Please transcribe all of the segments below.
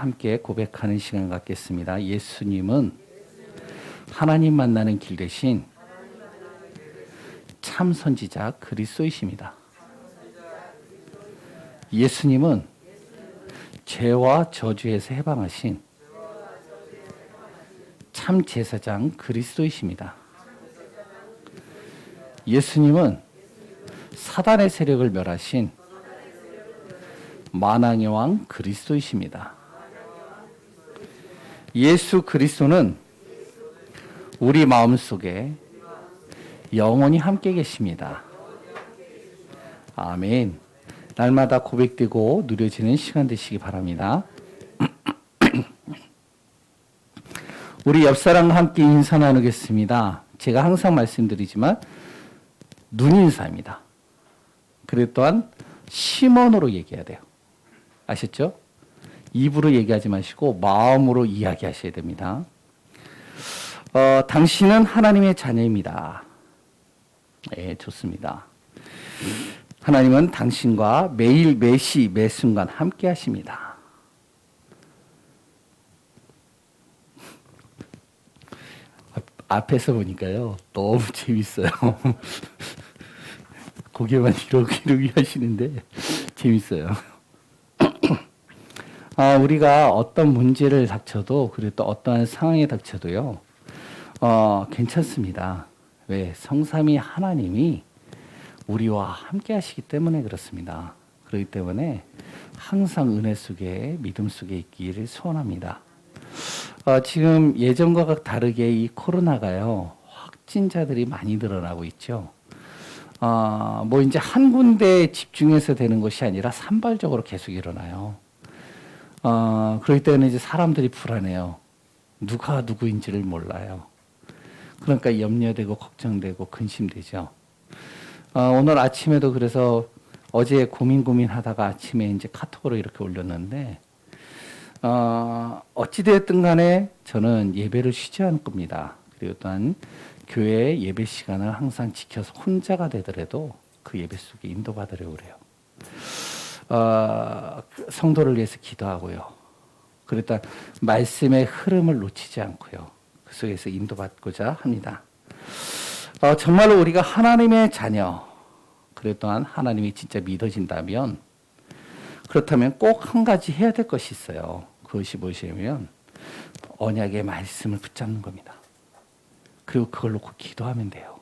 함께 고백하는 시간 갖겠습니다. 예수님은 하나님 만나는 길 대신 참 선지자 그리스도이십니다. 예수님은 죄와 저주에서 해방하신 참 제사장 그리스도이십니다. 예수님은 사단의 세력을 멸하신 만왕의 왕 그리스도이십니다. 예수 그리스도는 우리 마음속에 영원히 함께 계십니다. 아멘. 날마다 고백되고 누려지는 시간 되시기 바랍니다. 우리 옆사람과 함께 인사 나누겠습니다. 제가 항상 말씀드리지만 눈인사입니다. 그리고 또한 심언으로 얘기해야 돼요. 아셨죠? 입으로 얘기하지 마시고 마음으로 이야기하셔야 됩니다. 당신은 하나님의 자녀입니다. 네, 좋습니다. 하나님은 당신과 매일 매시 매순간 함께 하십니다. 앞에서 보니까요 너무 재밌어요. 고개만 이러기 하시는데 재밌어요. 우리가 어떤 문제를 닥쳐도 그리고 또 어떠한 상황에 닥쳐도요 괜찮습니다. 왜? 성삼위 하나님이 우리와 함께 하시기 때문에 그렇습니다. 그렇기 때문에 항상 은혜 속에 믿음 속에 있기를 소원합니다. 지금 예전과 다르게 이 코로나가요 확진자들이 많이 늘어나고 있죠. 뭐 이제 한 군데에 집중해서 되는 것이 아니라 산발적으로 계속 일어나요. 그렇기 때문에 이제 사람들이 불안해요. 누가 누구인지를 몰라요. 그러니까 염려되고 걱정되고 근심되죠. 오늘 아침에도 그래서 어제 고민하다가 아침에 이제 카톡으로 이렇게 올렸는데, 어찌되었든 간에 저는 예배를 쉬지 않을 겁니다. 그리고 또한 교회 예배 시간을 항상 지켜서 혼자가 되더라도 그 예배 속에 인도받으려고 그래요. 성도를 위해서 기도하고요. 그랬다 말씀의 흐름을 놓치지 않고요. 그 속에서 인도받고자 합니다. 정말로 우리가 하나님의 자녀, 그리고 또한 하나님이 진짜 믿어진다면, 그렇다면 꼭 한 가지 해야 될 것이 있어요. 그것이 무엇이냐면 언약의 말씀을 붙잡는 겁니다. 그리고 그걸 놓고 기도하면 돼요.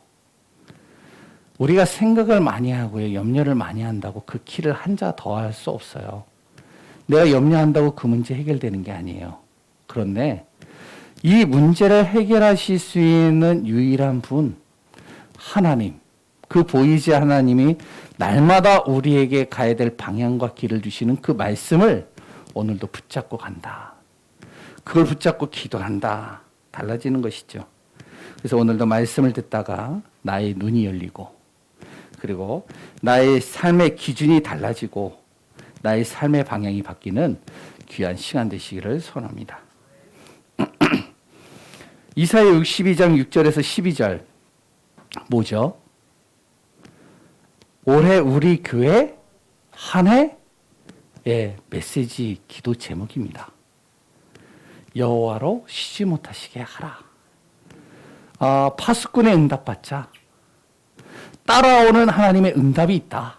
우리가 생각을 많이 하고요, 염려를 많이 한다고 그 키를 한자 더 할 수 없어요. 내가 염려한다고 그 문제 해결되는 게 아니에요. 그런데 이 문제를 해결하실 수 있는 유일한 분, 하나님, 그 보이지 하나님이 날마다 우리에게 가야 될 방향과 길을 주시는 그 말씀을 오늘도 붙잡고 간다. 그걸 붙잡고 기도한다. 달라지는 것이죠. 그래서 오늘도 말씀을 듣다가 나의 눈이 열리고, 그리고 나의 삶의 기준이 달라지고 나의 삶의 방향이 바뀌는 귀한 시간 되시기를 소원합니다. 이사야 62장 6절에서 12절 뭐죠? 올해 우리 교회 한 해의 메시지 기도 제목입니다. 여호와로 쉬지 못하시게 하라. 파수꾼의 응답받자. 따라오는 하나님의 응답이 있다.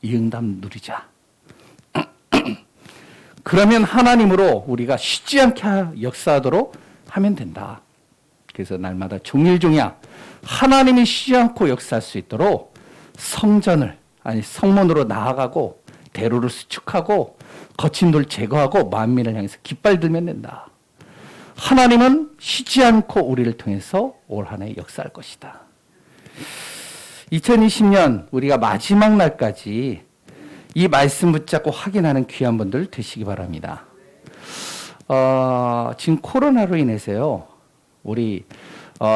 이 응답 누리자. 그러면 하나님으로 우리가 쉬지 않게 역사하도록 하면 된다. 그래서 날마다 종일종야 하나님이 쉬지 않고 역사할 수 있도록 성문으로 나아가고 대로를 수축하고 거친 돌 제거하고 만민을 향해서 깃발 들면 된다. 하나님은 쉬지 않고 우리를 통해서 올 한 해 역사할 것이다. 2020년 우리가 마지막 날까지 이 말씀 붙잡고 확인하는 귀한 분들 되시기 바랍니다. 지금 코로나로 인해서요, 우리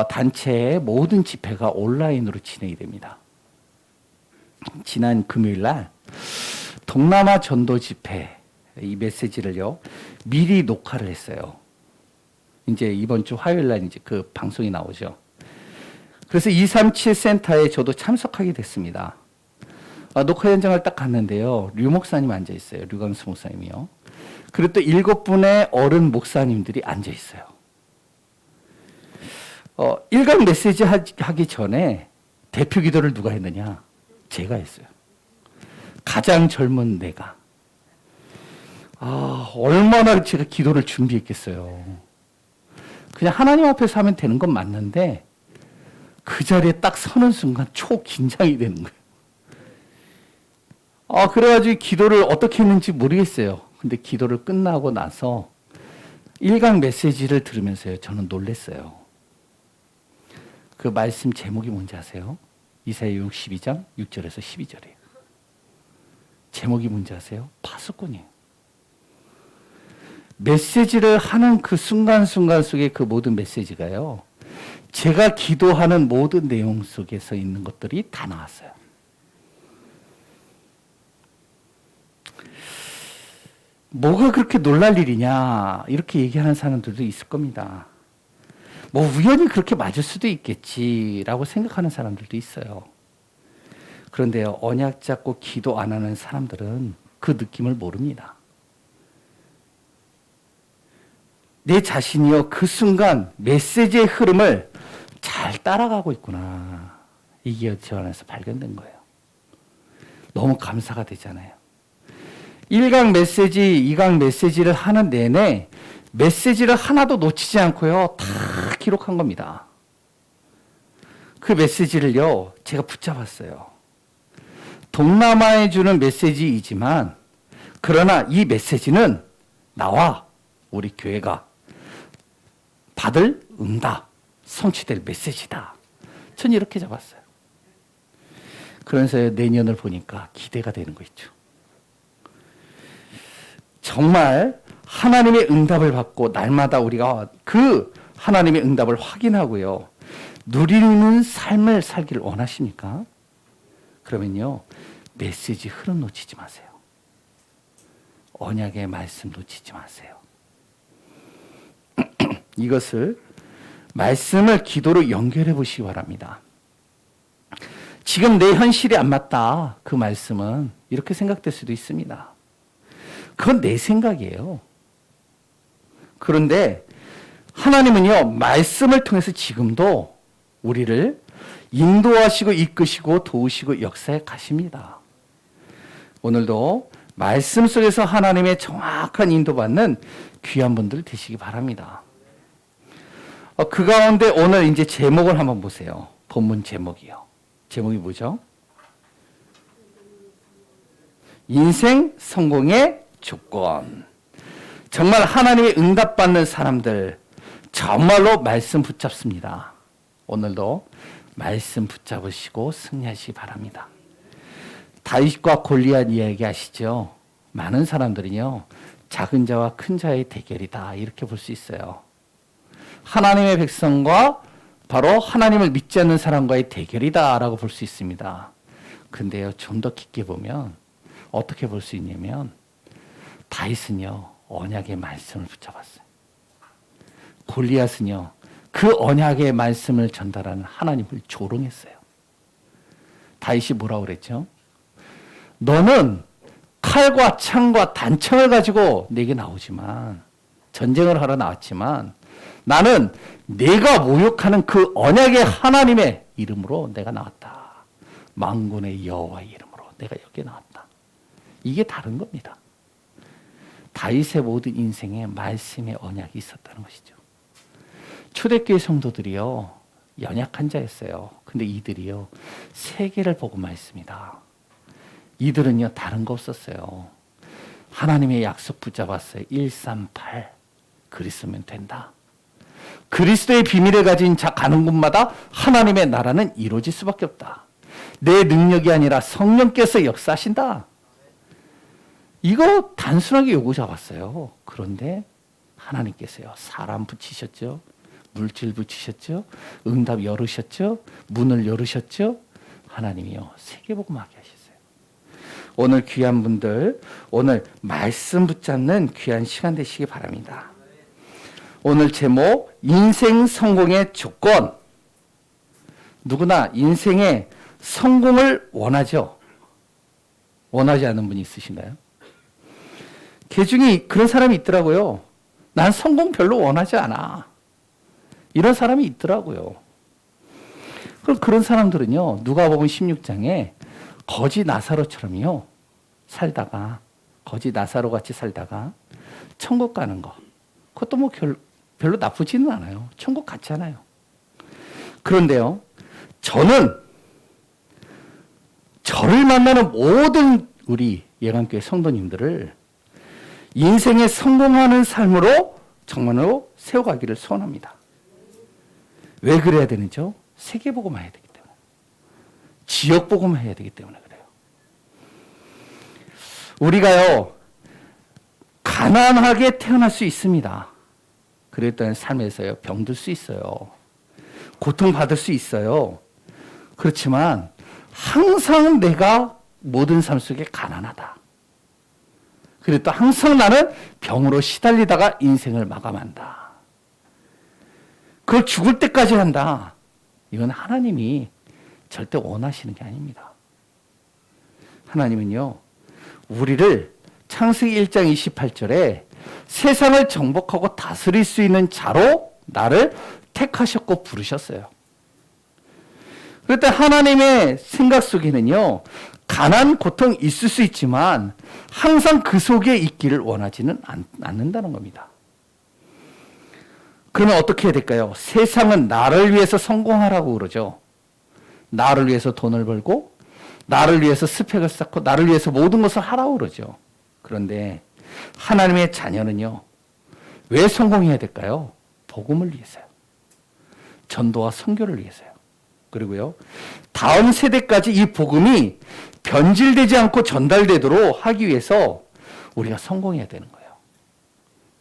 단체의 모든 집회가 온라인으로 진행이 됩니다. 지난 금요일 날 동남아 전도 집회 이 메시지를요 미리 녹화를 했어요. 이제 이번 주 화요일 날 이제 그 방송이 나오죠. 그래서 237 센터에 저도 참석하게 됐습니다. 녹화 현장을 딱 갔는데요. 류 목사님 앉아 있어요. 류광수 목사님이요. 그리고 또 7분의 어른 목사님들이 앉아 있어요. 1강 메시지 하기 전에 대표 기도를 누가 했느냐? 제가 했어요. 가장 젊은 내가. 얼마나 제가 기도를 준비했겠어요. 그냥 하나님 앞에서 하면 되는 건 맞는데 그 자리에 딱 서는 순간 초긴장이 되는 거예요. 그래가지고 기도를 어떻게 했는지 모르겠어요. 근데 기도를 끝나고 나서 1강 메시지를 들으면서요. 저는 놀랐어요. 그 말씀 제목이 뭔지 아세요? 이사야 62장 6절에서 12절이에요. 제목이 뭔지 아세요? 파수꾼이에요. 메시지를 하는 그 순간순간 속에 그 모든 메시지가요. 제가 기도하는 모든 내용 속에서 있는 것들이 다 나왔어요. 뭐가 그렇게 놀랄 일이냐 이렇게 얘기하는 사람들도 있을 겁니다. 뭐 우연히 그렇게 맞을 수도 있겠지라고 생각하는 사람들도 있어요. 그런데요, 언약 잡고 기도 안 하는 사람들은 그 느낌을 모릅니다. 내 자신이요, 그 순간 메시지의 흐름을 잘 따라가고 있구나. 이게 저 안에서 발견된 거예요. 너무 감사가 되잖아요. 1강 메시지, 2강 메시지를 하는 내내 메시지를 하나도 놓치지 않고요, 다 기록한 겁니다. 그 메시지를요, 제가 붙잡았어요. 동남아에 주는 메시지이지만, 그러나 이 메시지는 나와 우리 교회가 받을 응답, 성취될 메시지다. 전 이렇게 잡았어요. 그러면서 내년을 보니까 기대가 되는 거 있죠. 정말 하나님의 응답을 받고 날마다 우리가 그 하나님의 응답을 확인하고요. 누리는 삶을 살기를 원하십니까? 그러면요. 메시지 흐름 놓치지 마세요. 언약의 말씀 놓치지 마세요. 이것을 말씀을 기도로 연결해 보시기 바랍니다. 지금 내 현실이 안 맞다. 그 말씀은 이렇게 생각될 수도 있습니다. 그건 내 생각이에요. 그런데 하나님은요, 말씀을 통해서 지금도 우리를 인도하시고 이끄시고 도우시고 역사에 가십니다. 오늘도 말씀 속에서 하나님의 정확한 인도받는 귀한 분들 되시기 바랍니다. 그 가운데 오늘 이제 제목을 한번 보세요. 본문 제목이요. 제목이 뭐죠? 인생 성공의 조건. 정말 하나님의 응답받는 사람들 정말로 말씀 붙잡습니다. 오늘도 말씀 붙잡으시고 승리하시기 바랍니다. 다윗과 골리앗 이야기 아시죠? 많은 사람들이요, 작은 자와 큰 자의 대결이다 이렇게 볼 수 있어요. 하나님의 백성과 바로 하나님을 믿지 않는 사람과의 대결이다라고 볼 수 있습니다. 근데요, 좀 더 깊게 보면 어떻게 볼 수 있냐면 다윗은요, 언약의 말씀을 붙잡았어요. 골리앗은요, 그 언약의 말씀을 전달하는 하나님을 조롱했어요. 다윗이 뭐라고 그랬죠? 너는 칼과 창과 단창을 가지고 내게 나오지만, 전쟁을 하러 나왔지만, 나는 내가 모욕하는 그 언약의 하나님의 이름으로 내가 나왔다. 만군의 여호와의 이름으로 내가 여기에 나왔다. 이게 다른 겁니다. 다윗의 모든 인생에 말씀의 언약이 있었다는 것이죠. 초대교회 성도들이요, 연약한 자였어요. 근데 이들이요, 세계를 보고만 했습니다. 이들은요, 다른 거 없었어요. 하나님의 약속 붙잡았어요. 138. 그리스도면 된다. 그리스도의 비밀을 가진 자 가는 곳마다 하나님의 나라는 이루어질 수밖에 없다. 내 능력이 아니라 성령께서 역사하신다. 이거 단순하게 요구 잡았어요. 그런데 하나님께서요, 사람 붙이셨죠. 물질 붙이셨죠. 응답 열으셨죠. 문을 열으셨죠. 하나님이요, 세계복음하게 하셨어요. 오늘 귀한 분들, 오늘 말씀 붙잡는 귀한 시간 되시기 바랍니다. 오늘 제목, 인생 성공의 조건. 누구나 인생의 성공을 원하죠. 원하지 않는 분이 있으신가요? 개 중에 그런 사람이 있더라고요. 난 성공 별로 원하지 않아. 이런 사람이 있더라고요. 그럼 그런 사람들은요, 누가복음 16장에 거지 나사로처럼요, 살다가, 거지 나사로 같이 살다가 천국 가는 거. 그것도 뭐 별로 나쁘지는 않아요. 천국 같잖아요. 그런데요, 저는 저를 만나는 모든 우리 예강교회 성도님들을 인생에 성공하는 삶으로 정말로 세워가기를 소원합니다. 왜 그래야 되는지요? 세계복음화 해야 되기 때문에. 지역복음화 해야 되기 때문에 그래요. 우리가요, 가난하게 태어날 수 있습니다. 그랬던 삶에서요, 병들 수 있어요. 고통받을 수 있어요. 그렇지만 항상 내가 모든 삶 속에 가난하다. 그리고 또 항상 나는 병으로 시달리다가 인생을 마감한다. 그걸 죽을 때까지 한다. 이건 하나님이 절대 원하시는 게 아닙니다. 하나님은요, 우리를 창세기 1장 28절에 세상을 정복하고 다스릴 수 있는 자로 나를 택하셨고 부르셨어요. 그때 하나님의 생각 속에는요, 가난, 고통 있을 수 있지만 항상 그 속에 있기를 원하지는 않는다는 겁니다. 그러면 어떻게 해야 될까요? 세상은 나를 위해서 성공하라고 그러죠. 나를 위해서 돈을 벌고, 나를 위해서 스펙을 쌓고, 나를 위해서 모든 것을 하라고 그러죠. 그런데 하나님의 자녀는요, 왜 성공해야 될까요? 복음을 위해서요. 전도와 선교를 위해서요. 그리고요, 다음 세대까지 이 복음이 변질되지 않고 전달되도록 하기 위해서 우리가 성공해야 되는 거예요.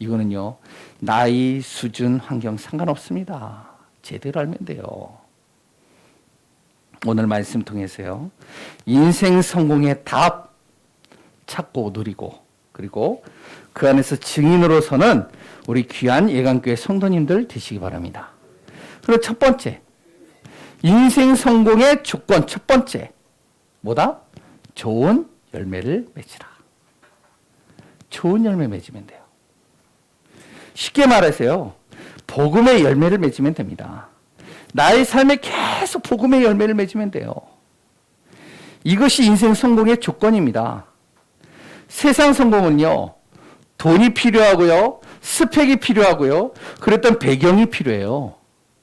이거는요, 나이, 수준, 환경 상관없습니다. 제대로 알면 돼요. 오늘 말씀 통해서요, 인생 성공의 답 찾고 누리고, 그리고 그 안에서 증인으로서는 우리 귀한 예강교회 성도님들 되시기 바랍니다. 그리고 첫 번째, 인생 성공의 조건 첫 번째, 뭐다? 좋은 열매를 맺으라. 좋은 열매 맺으면 돼요. 쉽게 말해서요, 복음의 열매를 맺으면 됩니다. 나의 삶에 계속 복음의 열매를 맺으면 돼요. 이것이 인생 성공의 조건입니다. 세상 성공은요, 돈이 필요하고요, 스펙이 필요하고요, 그랬던 배경이 필요해요.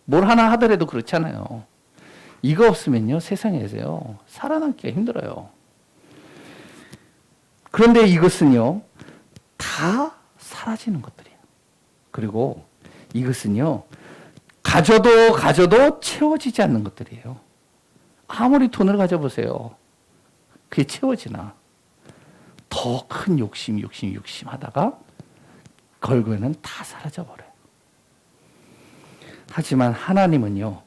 뭘 하나 하더라도 그렇잖아요. 이거 없으면요, 세상에서요, 살아남기가 힘들어요. 그런데 이것은요, 다 사라지는 것들이에요. 그리고 이것은요, 가져도 채워지지 않는 것들이에요. 아무리 돈을 가져보세요. 그게 채워지나? 더 큰 욕심 하다가 결국에는 다 사라져버려요. 하지만 하나님은요,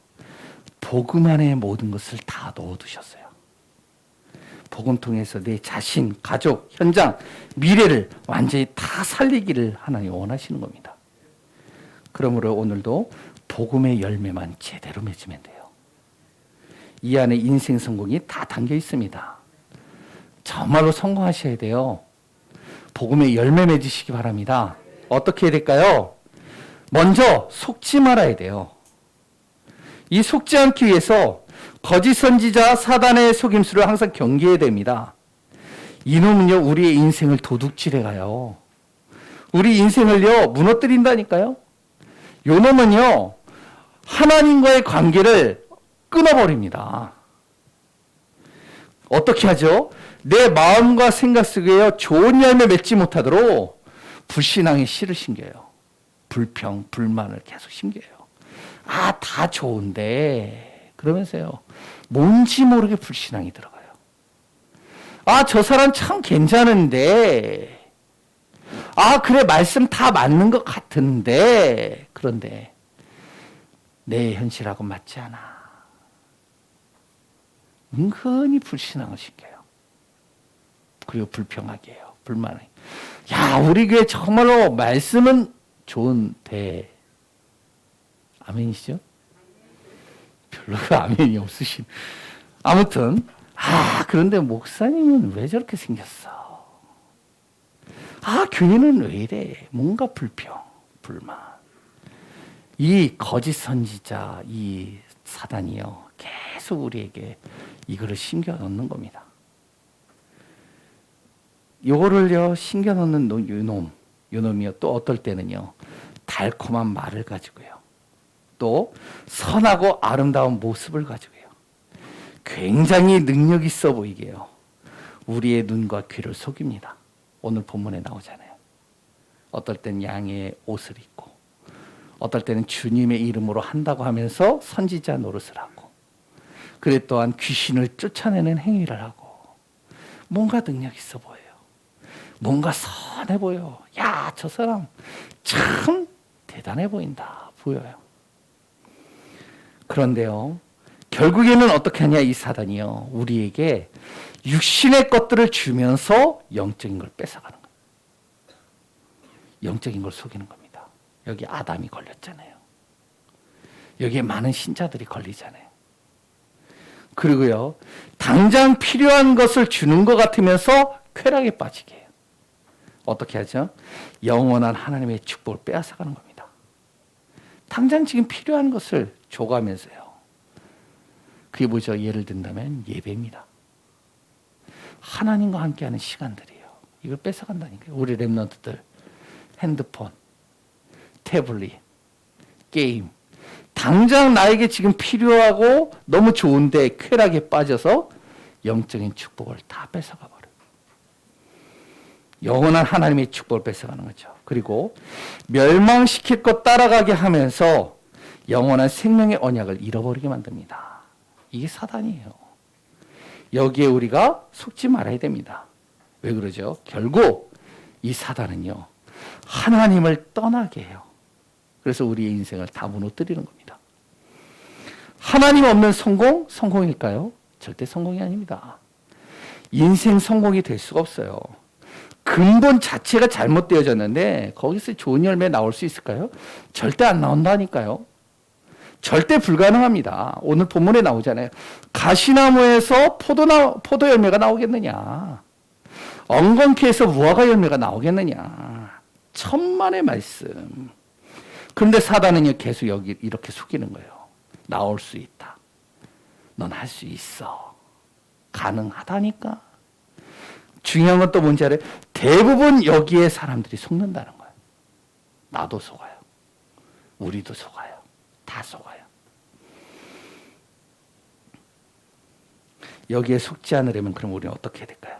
복음 안에 모든 것을 다 넣어두셨어요. 복음 통해서 내 자신, 가족, 현장, 미래를 완전히 다 살리기를 하나님 원하시는 겁니다. 그러므로 오늘도 복음의 열매만 제대로 맺으면 돼요. 이 안에 인생 성공이 다 담겨 있습니다. 정말로 성공하셔야 돼요. 복음의 열매 맺으시기 바랍니다. 어떻게 해야 될까요? 먼저 속지 말아야 돼요. 이 속지 않기 위해서 거짓 선지자 사단의 속임수를 항상 경계해야 됩니다. 이놈은요, 우리의 인생을 도둑질해 가요. 우리 인생을요, 무너뜨린다니까요. 요놈은요, 하나님과의 관계를 끊어버립니다. 어떻게 하죠? 내 마음과 생각 속에요, 좋은 열매 맺지 못하도록 불신앙의 씨를 심겨요. 불평, 불만을 계속 심겨요. 아, 다 좋은데, 그러면서요, 뭔지 모르게 불신앙이 들어가요. 아, 저 사람 참 괜찮은데, 아, 그래, 말씀 다 맞는 것 같은데, 그런데 내 현실하고 맞지 않아. 은근히 불신앙을 시켜요. 그리고 불평하게 해요. 불만을. 야, 우리 교회 정말로 말씀은 좋은데, 아멘이시죠? 별로 아멘이 없으신. 아무튼 그런데 목사님은 왜 저렇게 생겼어? 교회는 왜 이래? 뭔가 불평, 불만. 이 거짓 선지자, 이 사단이요, 계속 우리에게 이거를 심겨 넣는 겁니다. 요거를요, 심겨 넣는 요놈이요, 또 어떨 때는요, 달콤한 말을 가지고요, 또 선하고 아름다운 모습을 가지고요, 굉장히 능력 있어 보이게요, 우리의 눈과 귀를 속입니다. 오늘 본문에 나오잖아요. 어떨 땐 양의 옷을 입고, 어떨 때는 주님의 이름으로 한다고 하면서 선지자 노릇을 하고, 그래 또한 귀신을 쫓아내는 행위를 하고, 뭔가 능력 있어 보여요. 뭔가 선해 보여. 야, 저 사람 참 대단해 보인다. 보여요. 그런데요, 결국에는 어떻게 하냐, 이 사단이요, 우리에게 육신의 것들을 주면서 영적인 걸 뺏어가는 거예요. 영적인 걸 속이는 겁니다. 여기 아담이 걸렸잖아요. 여기에 많은 신자들이 걸리잖아요. 그리고요, 당장 필요한 것을 주는 것 같으면서 쾌락에 빠지게 해요. 어떻게 하죠? 영원한 하나님의 축복을 빼앗아가는 겁니다. 당장 지금 필요한 것을 줘가면서요. 그게 뭐죠? 예를 든다면 예배입니다. 하나님과 함께하는 시간들이에요. 이걸 뺏어간다니까요. 우리 랩런트들 핸드폰, 태블릿, 게임, 당장 나에게 지금 필요하고 너무 좋은데 쾌락에 빠져서 영적인 축복을 다 뺏어가 버려요. 영원한 하나님의 축복을 뺏어가는 거죠. 그리고 멸망시킬 것 따라가게 하면서 영원한 생명의 언약을 잃어버리게 만듭니다. 이게 사단이에요. 여기에 우리가 속지 말아야 됩니다. 왜 그러죠? 결국 이 사단은요, 하나님을 떠나게 해요. 그래서 우리의 인생을 다 무너뜨리는 겁니다. 하나님 없는 성공? 성공일까요? 절대 성공이 아닙니다. 인생 성공이 될 수가 없어요. 근본 자체가 잘못되어졌는데 거기서 좋은 열매 나올 수 있을까요? 절대 안 나온다니까요. 절대 불가능합니다. 오늘 본문에 나오잖아요. 가시나무에서 포도 열매가 나오겠느냐? 엉겅퀴에서 무화과 열매가 나오겠느냐? 천만의 말씀. 그런데 사단은요, 계속 여기 이렇게 속이는 거예요. 나올 수 있다. 넌 할 수 있어. 가능하다니까. 중요한 건 또 뭔지 알아요? 대부분 여기에 사람들이 속는다는 거예요. 나도 속아요. 우리도 속아요. 다 속아요. 여기에 속지 않으려면 그럼 우리는 어떻게 해야 될까요?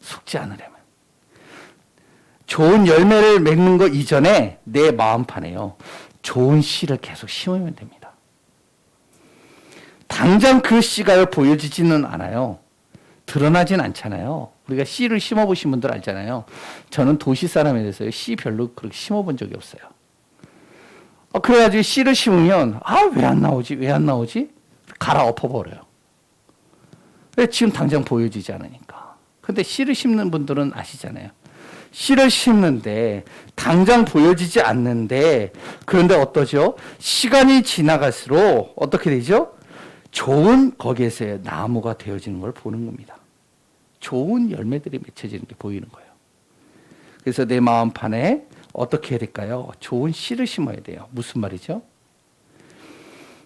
속지 않으려면 좋은 열매를 맺는 것 이전에 내 마음판에요, 좋은 씨를 계속 심으면 됩니다. 당장 그 씨가 보여지지는 않아요. 드러나진 않잖아요. 우리가 씨를 심어보신 분들 알잖아요. 저는 도시 사람이라서요, 씨 별로 그렇게 심어본 적이 없어요. 그래가지고 씨를 심으면 왜 안 나오지? 왜 안 나오지? 갈아엎어버려요. 왜? 지금 당장 보여지지 않으니까. 근데 씨를 심는 분들은 아시잖아요. 씨를 심는데 당장 보여지지 않는데, 그런데 어떠죠? 시간이 지나갈수록 어떻게 되죠? 좋은 거기에서 나무가 되어지는 걸 보는 겁니다. 좋은 열매들이 맺혀지는 게 보이는 거예요. 그래서 내 마음판에 어떻게 해야 될까요? 좋은 씨를 심어야 돼요. 무슨 말이죠?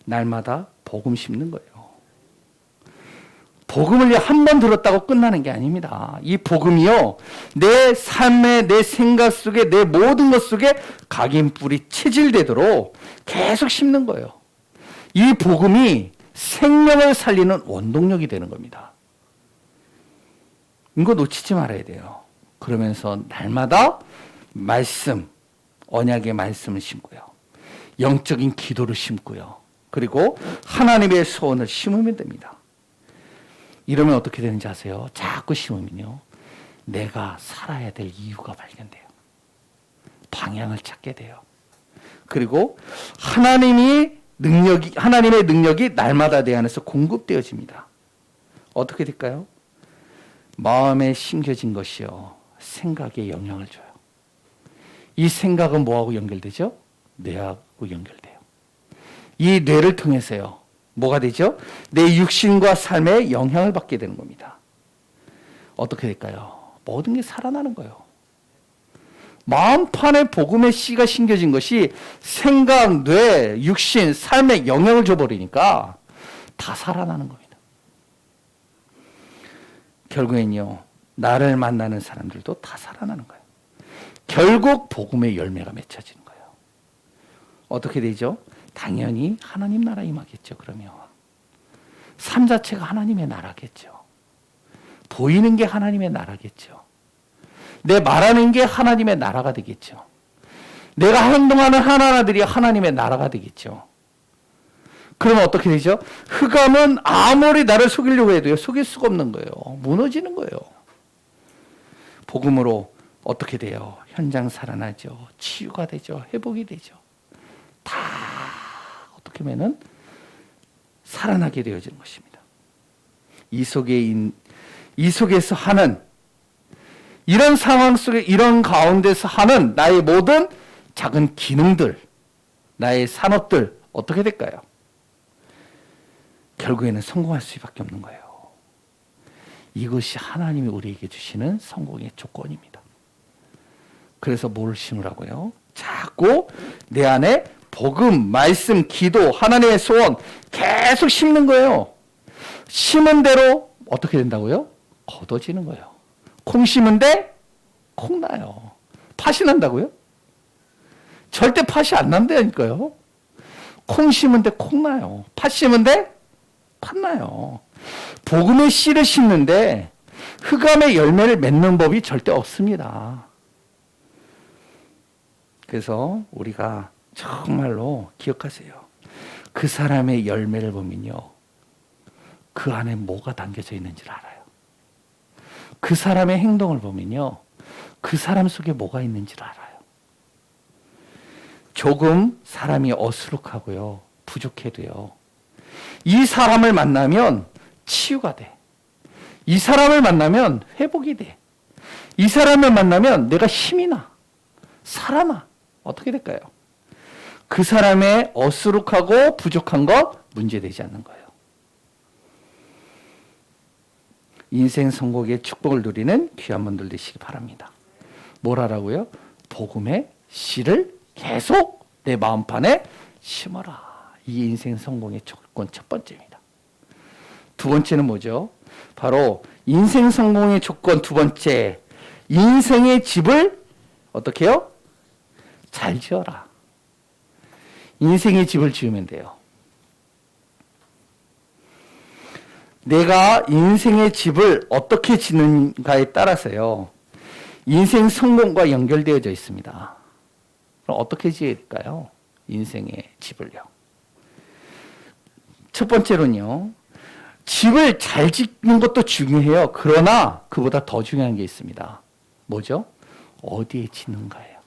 날마다 복음 심는 거예요. 복음을 한 번 들었다고 끝나는 게 아닙니다. 이 복음이요, 내 삶에, 내 생각 속에, 내 모든 것 속에 각인뿌리 체질되도록 계속 심는 거예요. 이 복음이 생명을 살리는 원동력이 되는 겁니다. 이거 놓치지 말아야 돼요. 그러면서 날마다 말씀, 언약의 말씀을 심고요, 영적인 기도를 심고요, 그리고 하나님의 소원을 심으면 됩니다. 이러면 어떻게 되는지 아세요? 자꾸 심으면요, 내가 살아야 될 이유가 발견돼요. 방향을 찾게 돼요. 그리고 하나님의 능력이 날마다 내 안에서 공급되어집니다. 어떻게 될까요? 마음에 심겨진 것이요, 생각에 영향을 줘요. 이 생각은 뭐하고 연결되죠? 뇌하고 연결돼요. 이 뇌를 통해서요, 뭐가 되죠? 내 육신과 삶에 영향을 받게 되는 겁니다. 어떻게 될까요? 모든 게 살아나는 거예요. 마음판에 복음의 씨가 심겨진 것이 생각, 뇌, 육신, 삶에 영향을 줘버리니까 다 살아나는 겁니다. 결국엔요, 나를 만나는 사람들도 다 살아나는 거예요. 결국 복음의 열매가 맺혀지는 거예요. 어떻게 되죠? 당연히 하나님 나라 임하겠죠. 그러면 삶 자체가 하나님의 나라겠죠. 보이는 게 하나님의 나라겠죠. 내 말하는 게 하나님의 나라가 되겠죠. 내가 행동하는 하나하나들이 하나님의 나라가 되겠죠. 그러면 어떻게 되죠? 흑암은 아무리 나를 속이려고 해도요, 속일 수가 없는 거예요. 무너지는 거예요. 복음으로 어떻게 돼요? 현장 살아나죠. 치유가 되죠. 회복이 되죠. 다 어떻게 하면은 살아나게 되어지는 것입니다. 이 속에서 하는, 이런 상황 속에, 이런 가운데서 하는 나의 모든 작은 기능들, 나의 산업들 어떻게 될까요? 결국에는 성공할 수밖에 없는 거예요. 이것이 하나님이 우리에게 주시는 성공의 조건입니다. 그래서 뭘 심으라고요? 자꾸 내 안에 복음, 말씀, 기도, 하나님의 소원 계속 심는 거예요. 심은 대로 어떻게 된다고요? 걷어지는 거예요. 콩 심은데 콩 나요. 팥이 난다고요? 절대 팥이 안 난다니까요. 콩 심은데 콩 나요. 팥 심은데 팥 나요. 복음의 씨를 심는데 흑암의 열매를 맺는 법이 절대 없습니다. 그래서 우리가 정말로 기억하세요. 그 사람의 열매를 보면요, 그 안에 뭐가 담겨져 있는지를 알아요. 그 사람의 행동을 보면요, 그 사람 속에 뭐가 있는지를 알아요. 조금 사람이 어수룩하고요, 부족해도요, 이 사람을 만나면 치유가 돼. 이 사람을 만나면 회복이 돼. 이 사람을 만나면 내가 힘이 나. 살아나. 어떻게 될까요? 그 사람의 어수룩하고 부족한 것 문제되지 않는 거예요. 인생 선곡의 축복을 누리는 귀한 분들 되시기 바랍니다. 뭘 하라고요? 복음의 씨를 계속 내 마음판에 심어라. 이 인생 성공의 조건 첫 번째입니다. 두 번째는 뭐죠? 바로 인생 성공의 조건 두 번째, 인생의 집을 어떻게 해요? 잘 지어라. 인생의 집을 지으면 돼요. 내가 인생의 집을 어떻게 짓는가에 따라서요, 인생 성공과 연결되어져 있습니다. 그럼 어떻게 지을까요? 인생의 집을요. 첫 번째로는요, 집을 잘 짓는 것도 중요해요. 그러나 그보다 더 중요한 게 있습니다. 뭐죠? 어디에 짓는가예요.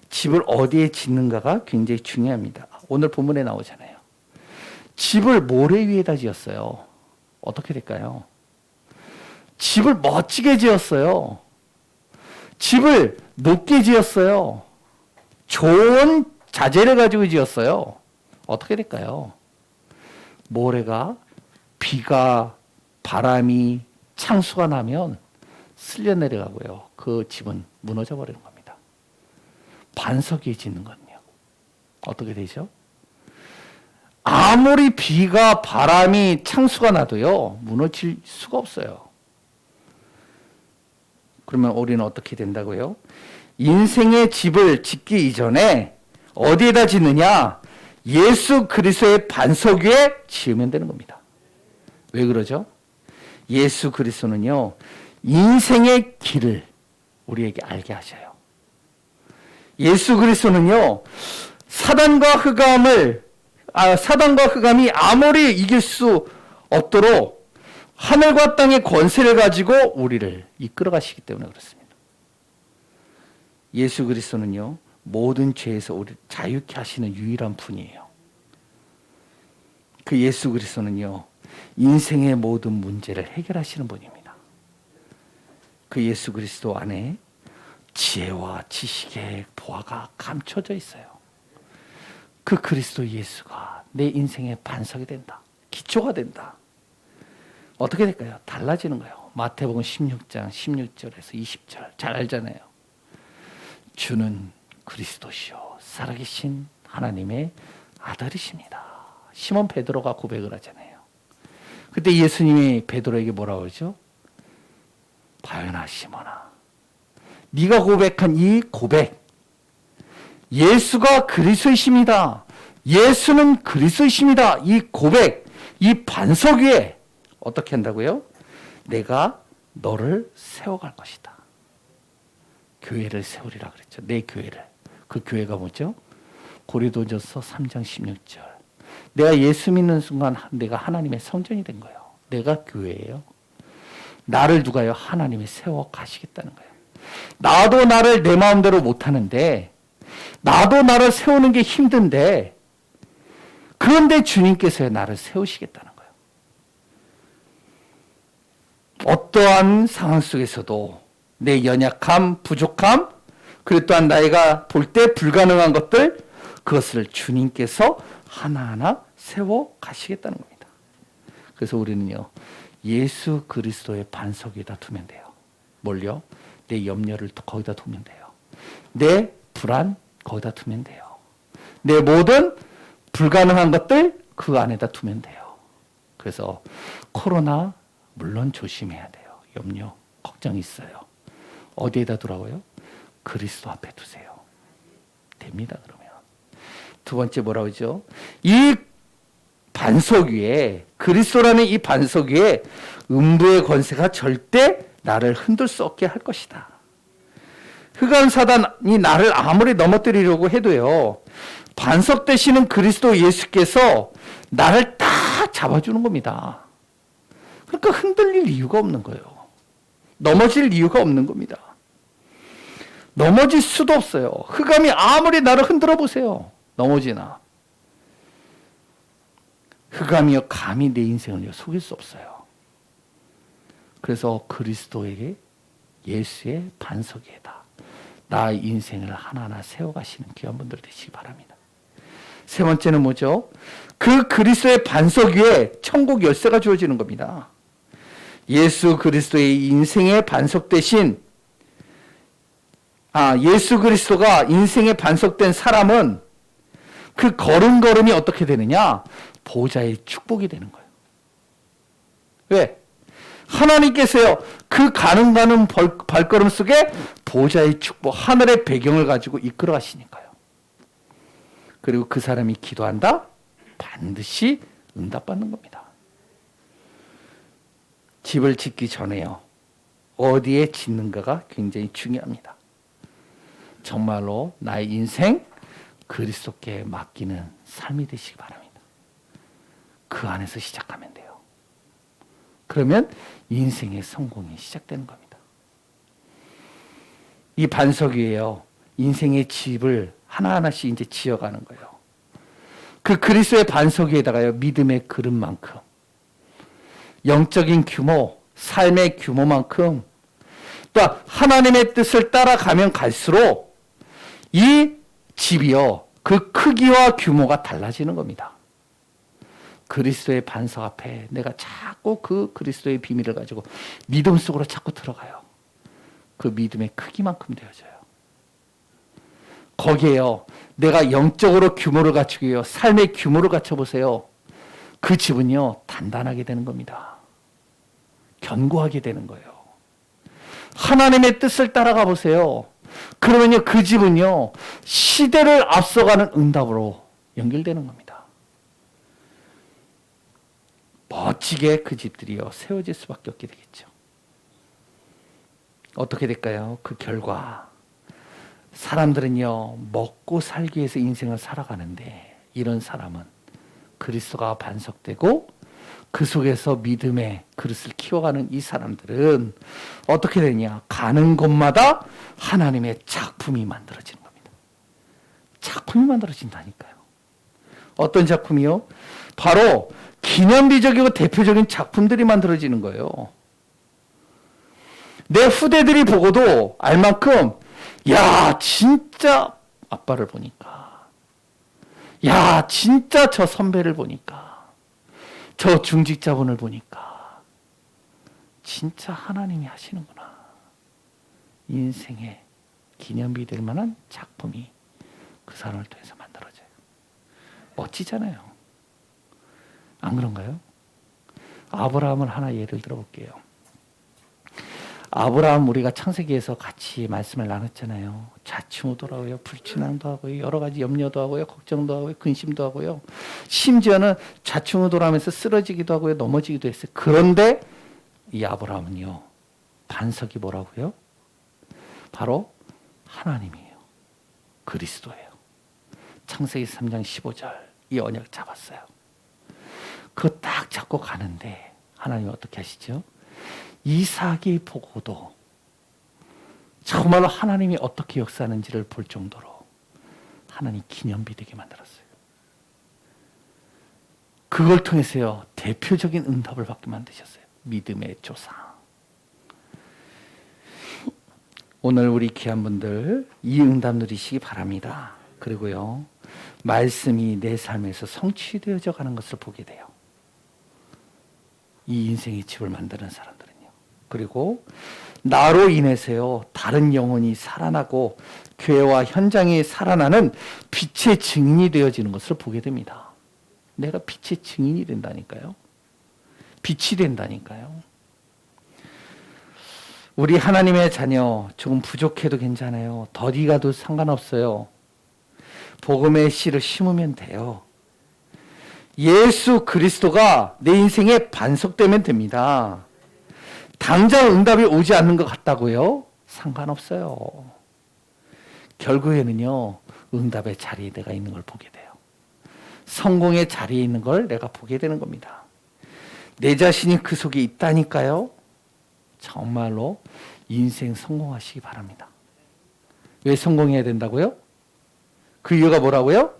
집을 어디에 짓는가가 굉장히 중요합니다. 오늘 본문에 나오잖아요. 집을 모래 위에다 지었어요. 어떻게 될까요? 집을 멋지게 지었어요. 집을 높게 지었어요. 좋은 자재를 가지고 지었어요. 어떻게 될까요? 모래가, 비가, 바람이, 창수가 나면 쓸려 내려가고요. 그 집은 무너져 버리는 겁니다. 반석 위에 짓는 건요, 어떻게 되죠? 아무리 비가, 바람이, 창수가 나도요, 무너질 수가 없어요. 그러면 우리는 어떻게 된다고요? 인생의 집을 짓기 이전에 어디에다 짓느냐? 예수 그리스도의 반석 위에 지으면 되는 겁니다. 왜 그러죠? 예수 그리스도는요, 인생의 길을 우리에게 알게 하셔요. 예수 그리스도는요, 사단과 흑암이 아무리 이길 수 없도록 하늘과 땅의 권세를 가지고 우리를 이끌어 가시기 때문에 그렇습니다. 예수 그리스도는요, 모든 죄에서 우리를 자유케 하시는 유일한 분이에요. 그 예수 그리스도는요, 인생의 모든 문제를 해결하시는 분입니다. 그 예수 그리스도 안에 지혜와 지식의 보화가 감춰져 있어요. 그 그리스도 예수가 내 인생의 반석이 된다. 기초가 된다. 어떻게 될까요? 달라지는 거예요. 마태복음 16장 16절에서 20절 잘 알잖아요. 주는 그리스도시요 살아계신 하나님의 아들이십니다. 시몬 베드로가 고백을 하잖아요. 그때 예수님이 베드로에게 뭐라고 그러죠? 바요나 시몬아, 네가 고백한 이 고백, 예수가 그리스도이십니다. 예수는 그리스도이십니다. 이 고백, 이 반석 위에 어떻게 한다고요? 내가 너를 세워갈 것이다. 교회를 세우리라 그랬죠. 내 교회를. 그 교회가 뭐죠? 고린도전서 3장 16절. 내가 예수 믿는 순간 내가 하나님의 성전이 된 거예요. 내가 교회예요. 나를 누가요? 하나님이 세워 가시겠다는 거예요. 나도 나를 내 마음대로 못하는데, 나도 나를 세우는 게 힘든데, 그런데 주님께서 나를 세우시겠다는 거예요. 어떠한 상황 속에서도 내 연약함, 부족함, 그리고 또한 나이가 볼 때 불가능한 것들, 그것을 주님께서 하나하나 세워 가시겠다는 겁니다. 그래서 우리는요, 예수 그리스도의 반석 위에다 두면 돼요. 뭘요? 내 염려를 거기다 두면 돼요. 내 불안 거기다 두면 돼요. 내 모든 불가능한 것들 그 안에다 두면 돼요. 그래서 코로나 물론 조심해야 돼요. 염려, 걱정이 있어요. 어디에다 두라고요? 그리스도 앞에 두세요. 됩니다, 그러면. 두 번째 뭐라고 하죠? 이 반석 위에, 그리스도라는 이 반석 위에 음부의 권세가 절대 나를 흔들 수 없게 할 것이다. 흑암 사단이 나를 아무리 넘어뜨리려고 해도요, 반석 되시는 그리스도 예수께서 나를 딱 잡아주는 겁니다. 그러니까 흔들릴 이유가 없는 거예요. 넘어질 이유가 없는 겁니다. 넘어질 수도 없어요. 흑암이 아무리 나를 흔들어 보세요. 넘어지나. 흑암이요 감히 내 인생을 속일 수 없어요. 그래서 그리스도에게 예수의 반석 위에다 나의 인생을 하나하나 세워가시는 귀한 분들 되시기 바랍니다. 세 번째는 뭐죠? 그 그리스도의 반석 위에 천국 열쇠가 주어지는 겁니다. 예수 그리스도의 인생의 반석 대신 예수 그리스도가 인생의 반석된 사람은 그 걸음걸음이 어떻게 되느냐? 보좌의 축복이 되는 거예요. 왜? 하나님께서요, 그 가는 발걸음 속에 보좌의 축복, 하늘의 배경을 가지고 이끌어 가시니까요. 그리고 그 사람이 기도한다? 반드시 응답받는 겁니다. 집을 짓기 전에요, 어디에 짓는가가 굉장히 중요합니다. 정말로 나의 인생 그리스도께 맡기는 삶이 되시기 바랍니다. 그 안에서 시작하면 돼요. 그러면 인생의 성공이 시작되는 겁니다. 이 반석 위에요, 인생의 집을 하나하나씩 이제 지어가는 거예요. 그 그리스도의 반석 위에다가요, 믿음의 그릇만큼, 영적인 규모, 삶의 규모만큼, 또 하나님의 뜻을 따라가면 갈수록 이 집이요, 그 크기와 규모가 달라지는 겁니다. 그리스도의 반석 앞에 내가 자꾸 그 그리스도의 비밀을 가지고 믿음 속으로 자꾸 들어가요. 그 믿음의 크기만큼 되어져요. 거기에요, 내가 영적으로 규모를 갖추고요, 삶의 규모를 갖춰보세요. 그 집은요, 단단하게 되는 겁니다. 견고하게 되는 거예요. 하나님의 뜻을 따라가 보세요. 그러면요, 그 집은요, 시대를 앞서가는 응답으로 연결되는 겁니다. 멋지게 그 집들이요, 세워질 수밖에 없게 되겠죠. 어떻게 될까요? 그 결과, 사람들은요, 먹고 살기 위해서 인생을 살아가는데, 이런 사람은 그리스도가 반석되고 그 속에서 믿음의 그릇을 키워가는 이 사람들은 어떻게 되냐? 가는 곳마다 하나님의 작품이 만들어지는 겁니다. 작품이 만들어진다니까요. 어떤 작품이요? 바로 기념비적이고 대표적인 작품들이 만들어지는 거예요. 내 후대들이 보고도 알 만큼, 야, 진짜 아빠를 보니까, 야, 진짜 저 선배를 보니까, 저 중직자분을 보니까 진짜 하나님이 하시는구나. 인생의 기념비 될 만한 작품이 그 사람을 통해서 만들어져요. 멋지잖아요. 안 그런가요? 아브라함을 하나 예를 들어볼게요. 아브라함 우리가 창세기에서 같이 말씀을 나눴잖아요. 좌충우돌하고요, 불신앙도 하고요, 여러 가지 염려도 하고요, 걱정도 하고요, 근심도 하고요. 심지어는 좌충우돌하면서 쓰러지기도 하고요, 넘어지기도 했어요. 그런데 이 아브라함은요, 반석이 뭐라고요? 바로 하나님이에요. 그리스도예요. 창세기 3장 15절 이 언약 잡았어요. 그거 딱 잡고 가는데 하나님 어떻게 하시죠? 이삭이 보고도 정말로 하나님이 어떻게 역사하는지를 볼 정도로 하나님 기념비 되게 만들었어요. 그걸 통해서요, 대표적인 응답을 받게 만드셨어요. 믿음의 조상. 오늘 우리 귀한 분들 이 응답 누리시기 바랍니다. 그리고요, 말씀이 내 삶에서 성취되어져 가는 것을 보게 돼요. 이 인생의 집을 만드는 사람들은요. 그리고 나로 인해서요, 다른 영혼이 살아나고 교회와 현장이 살아나는 빛의 증인이 되어지는 것을 보게 됩니다. 내가 빛의 증인이 된다니까요. 빛이 된다니까요. 우리 하나님의 자녀 조금 부족해도 괜찮아요. 더디 가도 상관없어요. 복음의 씨를 심으면 돼요. 예수 그리스도가 내 인생에 반석되면 됩니다. 당장 응답이 오지 않는 것 같다고요? 상관없어요. 결국에는요, 응답의 자리에 내가 있는 걸 보게 돼요. 성공의 자리에 있는 걸 내가 보게 되는 겁니다. 내 자신이 그 속에 있다니까요. 정말로 인생 성공하시기 바랍니다. 왜 성공해야 된다고요? 그 이유가 뭐라고요?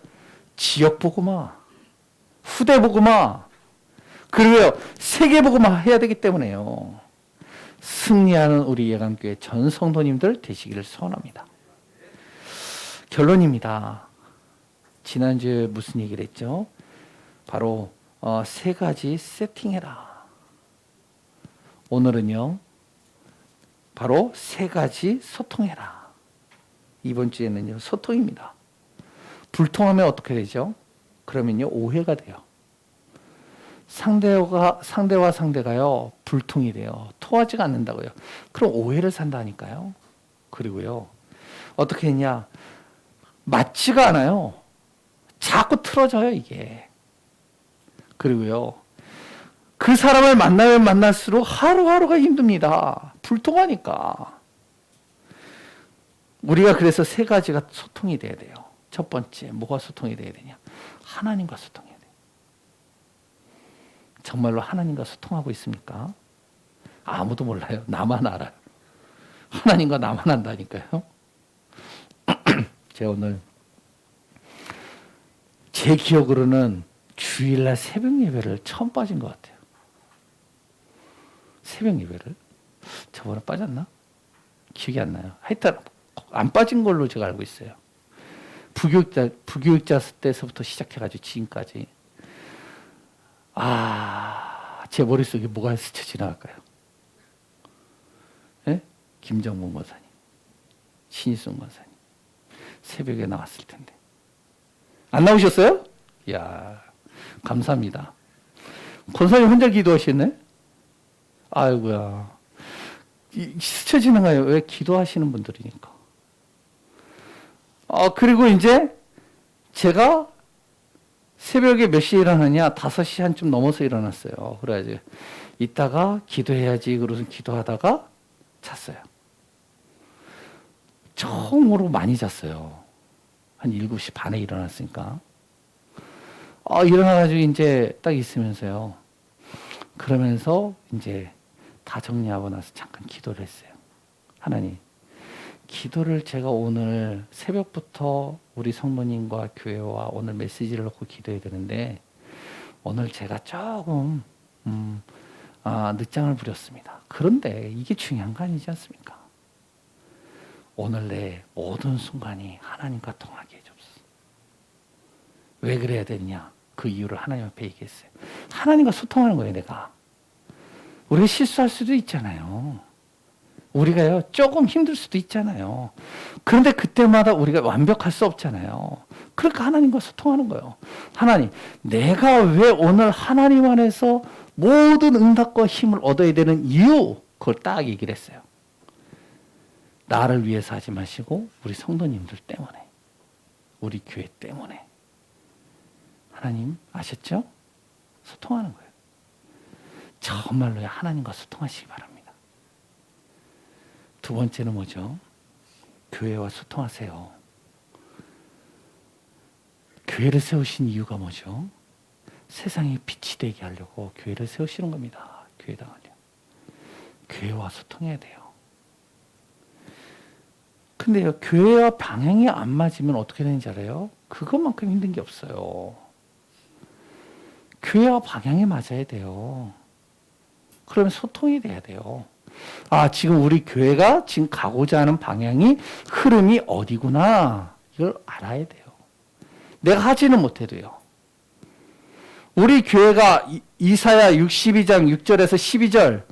지역 복음화, 후대 복음화, 그리고요, 세계 복음화 해야 되기 때문에요. 승리하는 우리 예강교회 전 성도님들 되시기를 소원합니다. 결론입니다. 지난주에 무슨 얘기를 했죠? 바로 세 가지 세팅해라. 오늘은요, 바로 세 가지 소통해라. 이번 주에는요, 소통입니다. 불통하면 어떻게 되죠? 그러면요, 오해가 돼요. 상대와 상대가요, 불통이 돼요. 통하지가 않는다고요. 그럼 오해를 산다니까요. 그리고요, 어떻게 했냐? 맞지가 않아요. 자꾸 틀어져요, 이게. 그리고요, 그 사람을 만나면 만날수록 하루하루가 힘듭니다. 불통하니까. 우리가 그래서 세 가지가 소통이 돼야 돼요. 첫 번째, 뭐가 소통이 돼야 되냐? 하나님과 소통해야 돼요. 정말로 하나님과 소통하고 있습니까? 아무도 몰라요. 나만 알아요. 하나님과 나만 안다니까요. 제가 오늘 제 기억으로는 주일날 새벽 예배를 처음 빠진 것 같아요. 새벽 예배를? 저번에 빠졌나? 기억이 안 나요. 하여튼 안 빠진 걸로 제가 알고 있어요. 부교육자 때서부터 시작해가지고 지금까지. 제 머릿속에 뭐가 스쳐 지나갈까요? 네? 김정문 권사님, 신희순 권사님. 새벽에 나왔을 텐데. 안 나오셨어요? 이야, 감사합니다. 권사님 혼자 기도하시네? 아이고야. 스쳐 지나가요. 왜? 기도하시는 분들이니까. 그리고 이제 제가 새벽에 몇 시에 일어나냐? 5시 한쯤 넘어서 일어났어요. 그래야지. 이따가 기도해야지. 그러서 기도하다가 잤어요. 처음으로 많이 잤어요. 한 7시 반에 일어났으니까. 일어나가지고 이제 딱 있으면서요. 그러면서 이제 다 정리하고 나서 잠깐 기도를 했어요. 하나님, 기도를 제가 오늘 새벽부터 우리 성모님과 교회와 오늘 메시지를 놓고 기도해야 되는데 오늘 제가 조금 늦장을 부렸습니다. 그런데 이게 중요한 거 아니지 않습니까? 오늘 내 모든 순간이 하나님과 통하게 해주옵소서. 왜 그래야 되느냐? 그 이유를 하나님 앞에 얘기했어요. 하나님과 소통하는 거예요, 내가. 우리가 실수할 수도 있잖아요. 우리가요, 조금 힘들 수도 있잖아요. 그런데 그때마다 우리가 완벽할 수 없잖아요. 그러니까 하나님과 소통하는 거예요. 하나님, 내가 왜 오늘 하나님 안에서 모든 응답과 힘을 얻어야 되는 이유, 그걸 딱 얘기를 했어요. 나를 위해서 하지 마시고 우리 성도님들 때문에, 우리 교회 때문에. 하나님 아셨죠? 소통하는 거예요. 정말로 하나님과 소통하시기 바랍니다. 두 번째는 뭐죠? 교회와 소통하세요. 교회를 세우신 이유가 뭐죠? 세상에 빛이 되게 하려고 교회를 세우시는 겁니다. 교회당을요. 교회와 소통해야 돼요. 근데요, 교회와 방향이 안 맞으면 어떻게 되는지 알아요? 그것만큼 힘든 게 없어요. 교회와 방향이 맞아야 돼요. 그러면 소통이 돼야 돼요. 아, 지금 우리 교회가 지금 가고자 하는 방향이, 흐름이 어디구나. 이걸 알아야 돼요. 내가 하지는 못해도요. 우리 교회가 이사야 62장 6절에서 12절,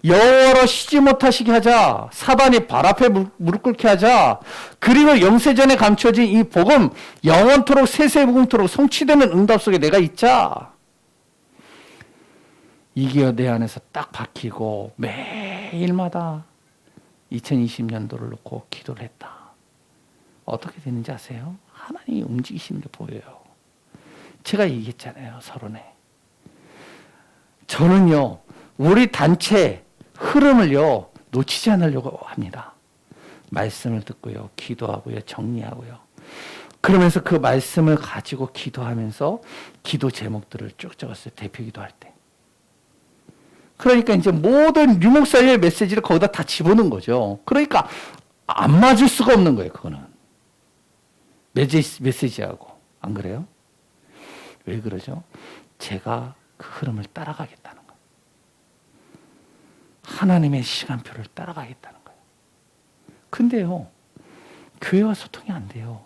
여호와로 쉬지 못하시게 하자, 사단이 발 앞에 무릎 꿇게 하자, 그리고 영세전에 감춰진 이 복음 영원토록 세세무궁토록 성취되는 응답 속에 내가 있자. 이게 내 안에서 딱 박히고 매일마다 2020년도를 놓고 기도를 했다. 어떻게 되는지 아세요? 하나님이 움직이시는 게 보여요. 제가 얘기했잖아요, 서론에. 저는요, 우리 단체 흐름을요, 놓치지 않으려고 합니다. 말씀을 듣고요, 기도하고요, 정리하고요. 그러면서 그 말씀을 가지고 기도하면서 기도 제목들을 쭉 적었어요, 대표 기도할 때. 그러니까 이제 모든 류목사의 메시지를 거기다 다 집어넣은 거죠. 그러니까 안 맞을 수가 없는 거예요, 그거는. 메시지하고. 안 그래요? 왜 그러죠? 제가 그 흐름을 따라가겠다는 거예요. 하나님의 시간표를 따라가겠다는 거예요. 근데요, 교회와 소통이 안 돼요.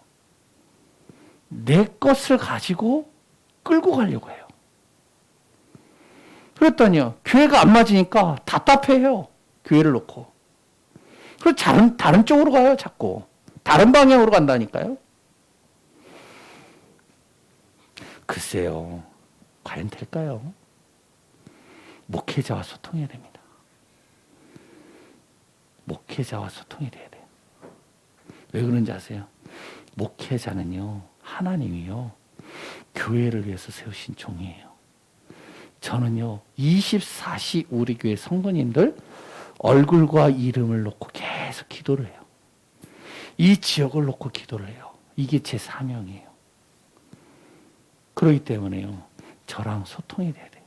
내 것을 가지고 끌고 가려고 해요. 그랬더니요, 교회가 안 맞으니까 답답해요. 교회를 놓고. 그래서 다른 쪽으로 가요, 자꾸. 다른 방향으로 간다니까요. 글쎄요, 과연 될까요? 목회자와 소통해야 됩니다. 목회자와 소통이 돼야 돼요. 왜 그런지 아세요? 목회자는요, 하나님이요, 교회를 위해서 세우신 종이에요. 저는요, 24시 우리 교회 성도님들 얼굴과 이름을 놓고 계속 기도를 해요. 이 지역을 놓고 기도를 해요. 이게 제 사명이에요. 그렇기 때문에요, 저랑 소통이 돼야 돼요.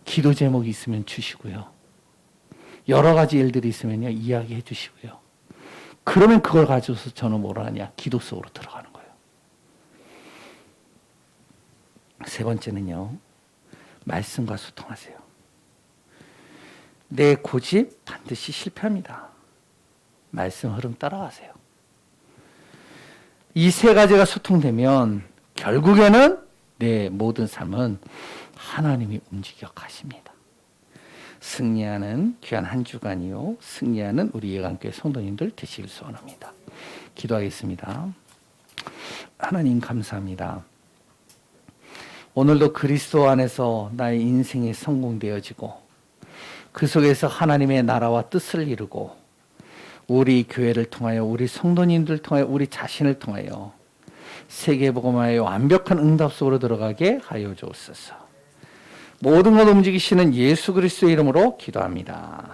기도 제목이 있으면 주시고요. 여러 가지 일들이 있으면요, 이야기해 주시고요. 그러면 그걸 가져서 저는 뭐라 하냐? 기도 속으로 들어가는 거예요. 세 번째는요, 말씀과 소통하세요. 내 고집 반드시 실패합니다. 말씀 흐름 따라가세요. 이 세 가지가 소통되면 결국에는 내 모든 삶은 하나님이 움직여 가십니다. 승리하는 귀한 한 주간이요, 승리하는 우리 예강교회 성도님들 되시길 소원합니다. 기도하겠습니다. 하나님 감사합니다. 오늘도 그리스도 안에서 나의 인생이 성공되어지고 그 속에서 하나님의 나라와 뜻을 이루고 우리 교회를 통하여, 우리 성도님들 통하여, 우리 자신을 통하여 세계복음화의 완벽한 응답 속으로 들어가게 하여 주옵소서. 모든 것 움직이시는 예수 그리스도의 이름으로 기도합니다.